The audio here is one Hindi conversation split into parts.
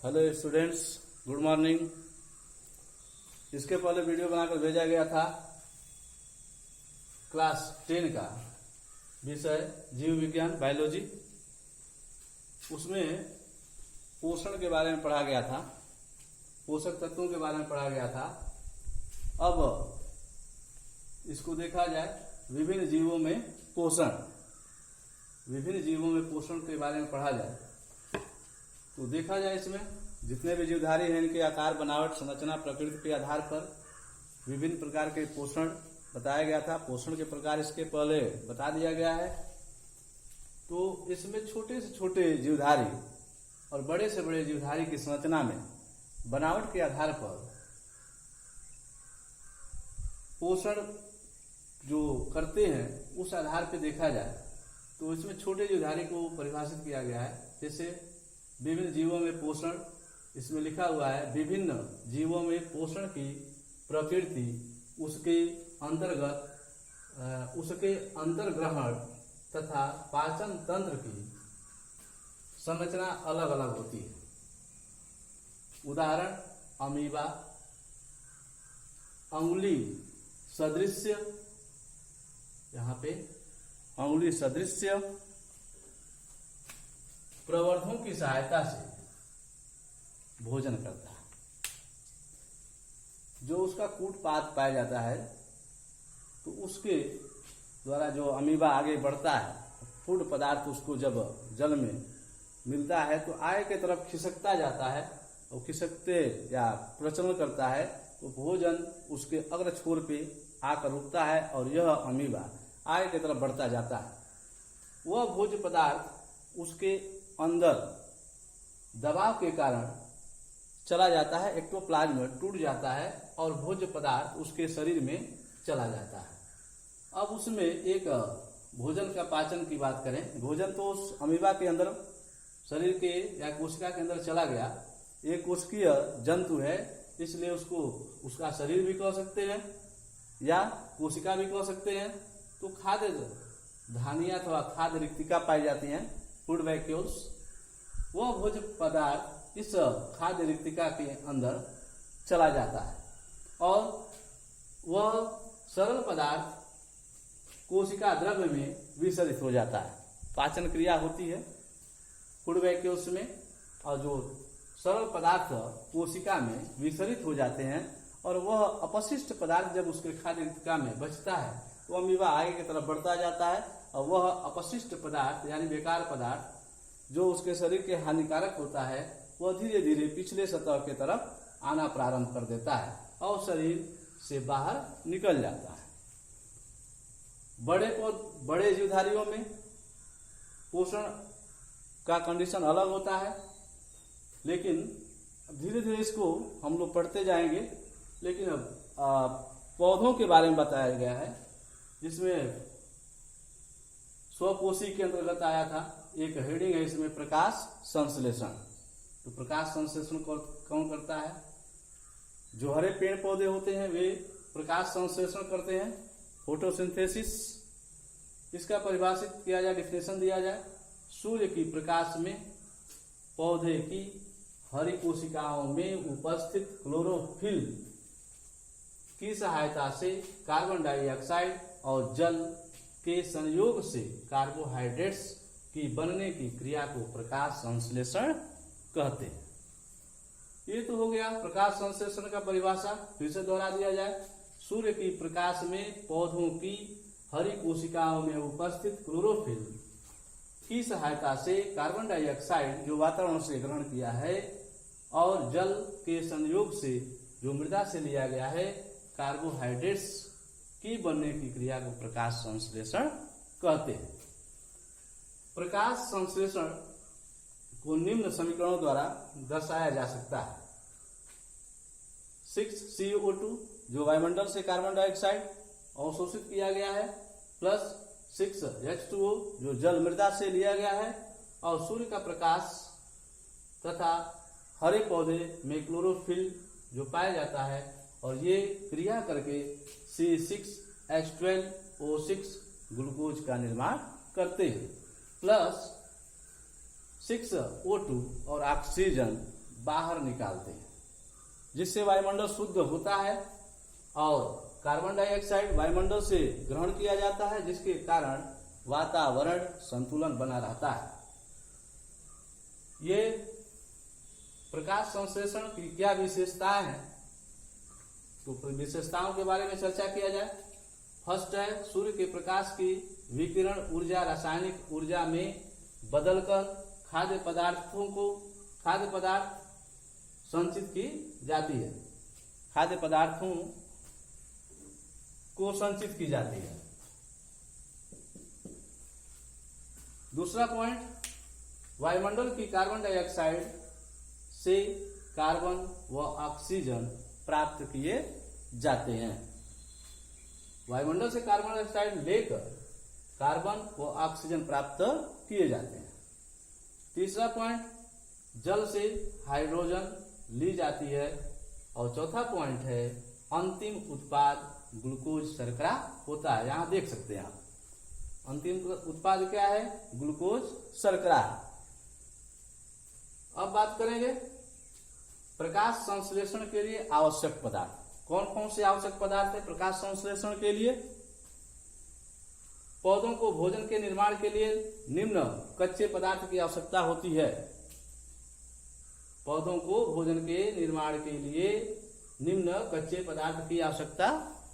Hello students, good morning. इसके पहले वीडियो बनाकर भेजा गया था क्लास 10 का विषय जीव विज्ञान बायोलॉजी। उसमें पोषण के बारे में पढ़ा गया था, पोषक तत्वों के बारे में पढ़ा गया था। अब इसको देखा जाए विभिन्न जीवों में पोषण, विभिन्न जीवों में पोषण के बारे में पढ़ा जाए तो देखा जाए इसमें जितने भी जीवधारी हैं इनके आकार, बनावट, संरचना, प्रकृति के आधार पर विभिन्न प्रकार के पोषण बताया गया था। पोषण के प्रकार इसके पहले बता दिया गया है। तो इसमें छोटे से छोटे जीवधारी और बड़े से बड़े जीवधारी की संरचना में बनावट के आधार पर पोषण जो करते हैं उस आधार पर देखा जाए तो इसमें छोटे जीवधारी को परिभाषित किया गया है। जैसे विभिन्न जीवों में पोषण, इसमें लिखा हुआ है विभिन्न जीवों में पोषण की प्रकृति, उसके अंतर्गत उसके अंतर्ग्रहण तथा पाचन तंत्र की संरचना अलग अलग होती है। उदाहरण अमीबा, अंगुली सदृश्य, यहाँ पे अंगुली सदृश्य प्रवर्धों की सहायता से भोजन करता है। जो उसका कूट पात पाया जाता है तो उसके द्वारा जो अमीबा आगे बढ़ता है, फूड पदार्थ उसको जब जल में मिलता है तो आय के तरफ खिसकता जाता है और खिसकते या प्रचलन करता है तो भोजन उसके अग्र छोर पे आकर रुकता है और यह अमीबा आय के तरफ बढ़ता जाता है। वह भोज्य पदार्थ उसके अंदर दबाव के कारण चला जाता है, एक्टोप्लाज्म में टूट जाता है और भोज्य पदार्थ उसके शरीर में चला जाता है। अब उसमें एक भोजन का पाचन की बात करें। भोजन तो उस अमीबा के अंदर शरीर के या कोशिका के अंदर चला गया। एक कोशिकीय जंतु है इसलिए उसको उसका शरीर भी कह सकते हैं या कोशिका भी कह सकते हैं। तो खाद्य धानियां अथवा खाद्य रिक्तिका पाई जाती हैं, फूड वैक्यूल्स। वह भोज्य पदार्थ इस खाद्य रिक्तिका के अंदर चला जाता है और वह सरल पदार्थ कोशिका द्रव्य में विसर्जित हो जाता है। पाचन क्रिया होती है फूड वैक्यूल्स में और जो सरल पदार्थ कोशिका में विसर्जित हो जाते हैं और वह अपशिष्ट पदार्थ जब उसके खाद्य रिक्तिका में बचता है तो अमीबा आगे की तरफ बढ़ता जाता है और वह अपशिष्ट पदार्थ यानी बेकार पदार्थ जो उसके शरीर के हानिकारक होता है वह धीरे धीरे पिछले सतह के तरफ आना प्रारंभ कर देता है और शरीर से बाहर निकल जाता है। बड़े जीवधारियों में पोषण का कंडीशन अलग होता है, लेकिन धीरे धीरे इसको हम लोग पढ़ते जाएंगे। लेकिन अब पौधों के बारे में बताया गया है जिसमें स्वपोषी के अंतर्गत आया था। एक हेडिंग है इसमें प्रकाश संश्लेषण। तो प्रकाश संश्लेषण कौन करता है? जो हरे पेड़ पौधे होते हैं वे प्रकाश संश्लेषण करते हैं, फोटोसिंथेसिस। इसका परिभाषित किया जाए, डिफिनेशन दिया जाए। सूर्य की प्रकाश में पौधे की हरी कोशिकाओं में उपस्थित क्लोरोफिल की सहायता से कार्बन डाइऑक्साइड और जल के संयोग से कार्बोहाइड्रेट्स की बनने की क्रिया को प्रकाश संश्लेषण कहते हैं। ये तो हो गया प्रकाश संश्लेषण का परिभाषा। फिर से दोहरा दिया जाए, सूर्य की प्रकाश में पौधों की हरी कोशिकाओं में उपस्थित क्लोरोफिल की सहायता से कार्बन डाइऑक्साइड जो वातावरण से ग्रहण किया है और जल के संयोग से जो मृदा से लिया गया है कार्बोहाइड्रेट्स की बनने की क्रिया को प्रकाश संश्लेषण कहते हैं। प्रकाश संश्लेषण को निम्न समीकरणों द्वारा दर्शाया जा सकता है। 6CO2 जो वायुमंडल से कार्बन डाइऑक्साइड अवशोषित किया गया है प्लस 6H2O जो जल मृदा से लिया गया है और सूर्य का प्रकाश तथा हरे पौधे में क्लोरोफिल जो पाया जाता है और ये क्रिया करके C6H12O6 ग्लूकोज का निर्माण करते हैं प्लस 6O2 और ऑक्सीजन बाहर निकालते हैं, जिससे वायुमंडल शुद्ध होता है और कार्बन डाइऑक्साइड वायुमंडल से ग्रहण किया जाता है, जिसके कारण वातावरण संतुलन बना रहता है। ये प्रकाश संश्लेषण की क्या विशेषताएं हैं, तो विशेषताओं के बारे में चर्चा किया जाए। फर्स्ट है, सूर्य के प्रकाश की विकिरण ऊर्जा रासायनिक ऊर्जा में बदलकर खाद्य पदार्थ संचित की जाती है, खाद्य पदार्थों को संचित की जाती है। दूसरा पॉइंट, वायुमंडल की कार्बन डाइऑक्साइड से कार्बन व ऑक्सीजन प्राप्त किए जाते हैं। वायुमंडल से कार्बन डाइऑक्साइड लेकर कार्बन व ऑक्सीजन प्राप्त किए जाते हैं। तीसरा पॉइंट, जल से हाइड्रोजन ली जाती है। और चौथा पॉइंट है, अंतिम उत्पाद ग्लूकोज शर्करा होता है। यहां देख सकते हैं आप, अंतिम उत्पाद क्या है, ग्लूकोज शर्करा। अब बात करेंगे प्रकाश संश्लेषण के लिए आवश्यक पदार्थ। कौन कौन से आवश्यक पदार्थ है प्रकाश संश्लेषण के लिए? पौधों को भोजन के निर्माण के लिए निम्न कच्चे पदार्थ की आवश्यकता होती है। पौधों को भोजन के निर्माण के लिए निम्न कच्चे पदार्थ की आवश्यकता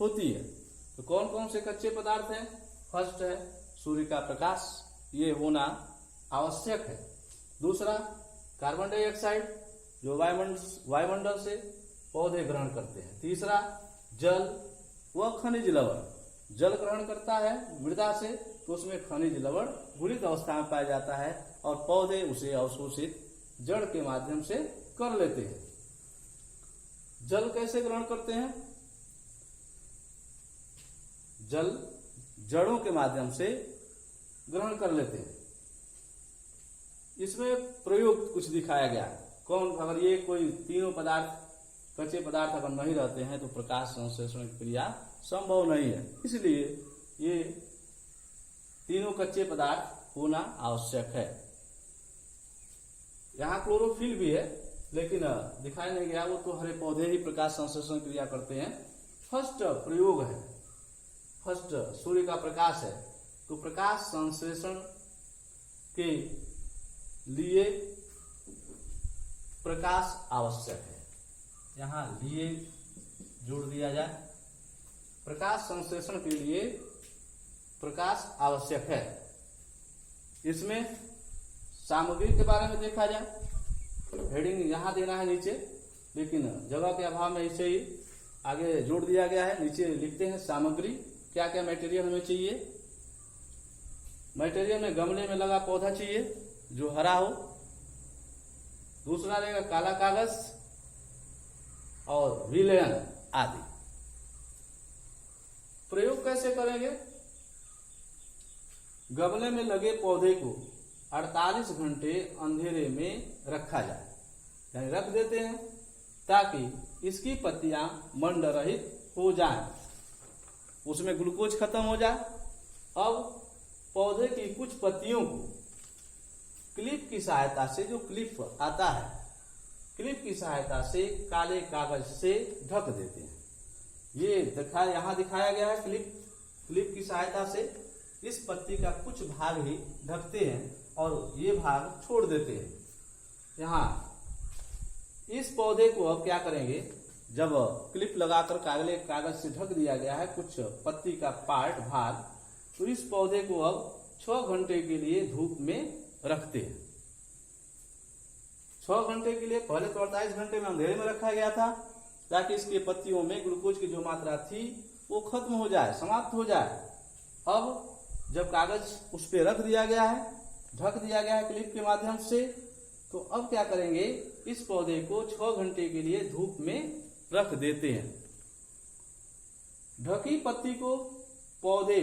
होती है। तो कौन कौन से कच्चे पदार्थ हैं? फर्स्ट है सूर्य का प्रकाश, ये होना आवश्यक है। दूसरा, कार्बन डाइऑक्साइड जो वायुमंडल से पौधे ग्रहण करते हैं। तीसरा, जल व खनिज लवण। जल ग्रहण करता है मृदा से, तो उसमें खनिज लवण घुलित अवस्था में पाया जाता है और पौधे उसे अवशोषित जड़ के माध्यम से कर लेते हैं। जल कैसे ग्रहण करते हैं? जल जड़ों के माध्यम से ग्रहण कर लेते हैं। इसमें प्रयोग कुछ दिखाया गया। कौन, अगर ये कोई तीनों पदार्थ कच्चे पदार्थ अगर नहीं रहते हैं तो प्रकाश संश्लेषण की क्रिया संभव नहीं है। इसलिए ये तीनों कच्चे पदार्थ होना आवश्यक है। यहाँ क्लोरोफिल भी है, लेकिन दिखाया नहीं गया, वो तो हरे पौधे ही प्रकाश संश्लेषण क्रिया करते हैं। फर्स्ट प्रयोग है, फर्स्ट सूर्य का प्रकाश है, तो प्रकाश संश्लेषण के लिए प्रकाश आवश्यक है। यहां लिए जोड़ दिया जाए, प्रकाश संश्लेषण के लिए प्रकाश आवश्यक है। इसमें सामग्री के बारे में देखा जाए, हेडिंग यहां देना है नीचे, लेकिन जगह के अभाव में इसे ही आगे जोड़ दिया गया है। नीचे लिखते हैं सामग्री, क्या क्या मटेरियल हमें चाहिए। मटेरियल में गमले में लगा पौधा चाहिए जो हरा हो। दूसरा रहेगा काला कागज और विलयन आदि। प्रयोग कैसे करेंगे? गमले में लगे पौधे को 48 घंटे अंधेरे में रखा जाए, यानी रख देते हैं ताकि इसकी पत्तियां मंडरहित हो जाएं, उसमें ग्लूकोज खत्म हो जाए। अब पौधे की कुछ पत्तियों को क्लिप की सहायता से, जो क्लिप आता है, क्लिप की सहायता से काले कागज से ढक देते हैं। ये यहाँ दिखाया गया है, क्लिप की सहायता से इस पत्ती का कुछ भाग ही ढकते हैं और ये भाग छोड़ देते हैं। यहाँ इस पौधे को अब क्या करेंगे, जब क्लिप लगाकर काले कागज से ढक दिया गया है कुछ पत्ती का पार्ट भाग, तो इस पौधे को अब 6 घंटे के लिए धूप में रखते हैं। 6 घंटे के लिए, पहले तो 48 घंटे में अंधेरे में रखा गया था ताकि इसके पत्तियों में ग्लूकोज की जो मात्रा थी वो खत्म हो जाए, समाप्त हो जाए। अब जब कागज उस पर रख दिया गया है, ढक दिया गया है क्लिप के माध्यम से, तो अब क्या करेंगे, इस पौधे को 6 घंटे के लिए धूप में रख देते हैं। ढकी पत्ती को पौधे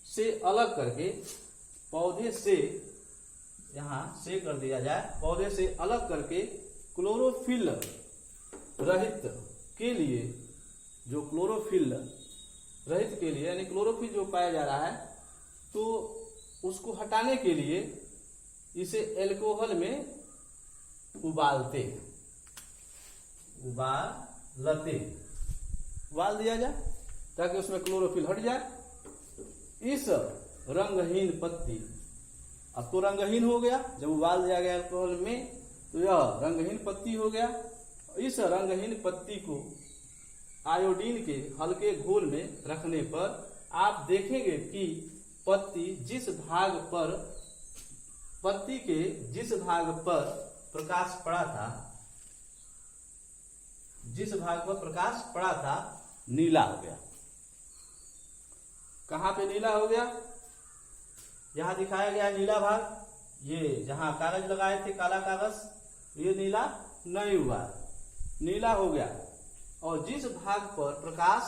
से अलग करके, पौधे से यहां से कर दिया जाए, पौधे से अलग करके क्लोरोफिल रहित के लिए, जो क्लोरोफिल रहित के लिए, यानी क्लोरोफिल जो पाया जा रहा है, तो उसको हटाने के लिए इसे एल्कोहल में उबालते उबाल दिया जाए ताकि उसमें क्लोरोफिल हट जाए। इस रंगहीन पत्ती, अब तो रंगहीन हो गया जब उबाल दिया गया अल्कोहल में, तो यह रंगहीन पत्ती हो गया। इस रंगहीन पत्ती को आयोडीन के हल्के घोल में रखने पर आप देखेंगे कि पत्ती के जिस भाग पर प्रकाश पड़ा था नीला हो गया। कहां पे नीला हो गया? यहां दिखाया गया नीला भाग, ये जहां कागज लगाए थे काला कागज, ये नीला नहीं हुआ, नीला हो गया। और जिस भाग पर प्रकाश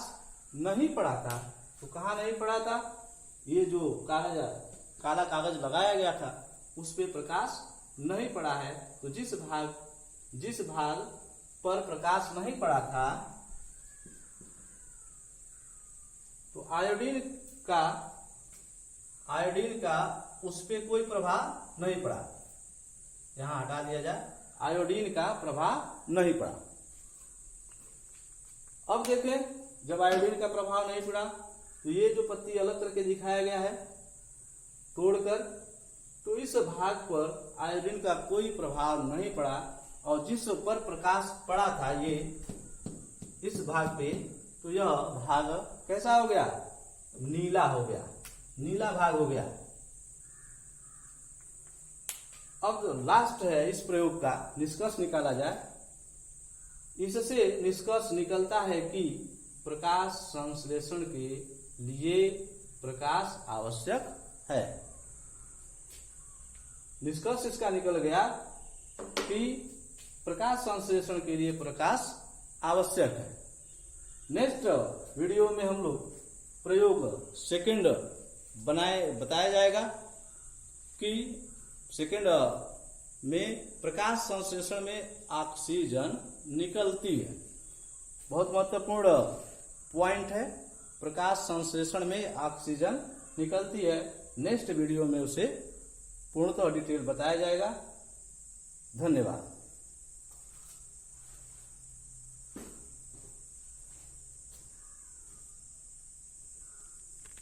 नहीं पड़ा था, तो कहां नहीं पड़ा था? ये जो काला कागज लगाया गया था उस पे प्रकाश नहीं पड़ा है। तो जिस भाग पर प्रकाश नहीं पड़ा था, तो आयोडीन का उस पे कोई प्रभाव नहीं पड़ा। यहां हटा दिया जाए, आयोडीन का प्रभाव नहीं पड़ा। अब देखें, जब आयोडीन का प्रभाव नहीं पड़ा तो ये जो पत्ती अलग करके दिखाया गया है तोड़कर, तो इस भाग पर आयोडीन का कोई प्रभाव नहीं पड़ा। और जिस पर प्रकाश पड़ा था ये इस भाग पे, तो यह भाग कैसा हो गया? नीला हो गया, नीला भाग हो गया। अब लास्ट है इस प्रयोग का निष्कर्ष निकाला जाए। इससे निष्कर्ष निकलता है कि प्रकाश संश्लेषण के लिए प्रकाश आवश्यक है। निष्कर्ष इसका निकल गया कि प्रकाश संश्लेषण के लिए प्रकाश आवश्यक है। नेक्स्ट वीडियो में हम लोग प्रयोग सेकंड बताया जाएगा कि सेकंड में प्रकाश संश्लेषण में ऑक्सीजन निकलती है। बहुत महत्वपूर्ण पॉइंट है, प्रकाश संश्लेषण में ऑक्सीजन निकलती है। नेक्स्ट वीडियो में उसे पूर्णतः डिटेल बताया जाएगा। धन्यवाद।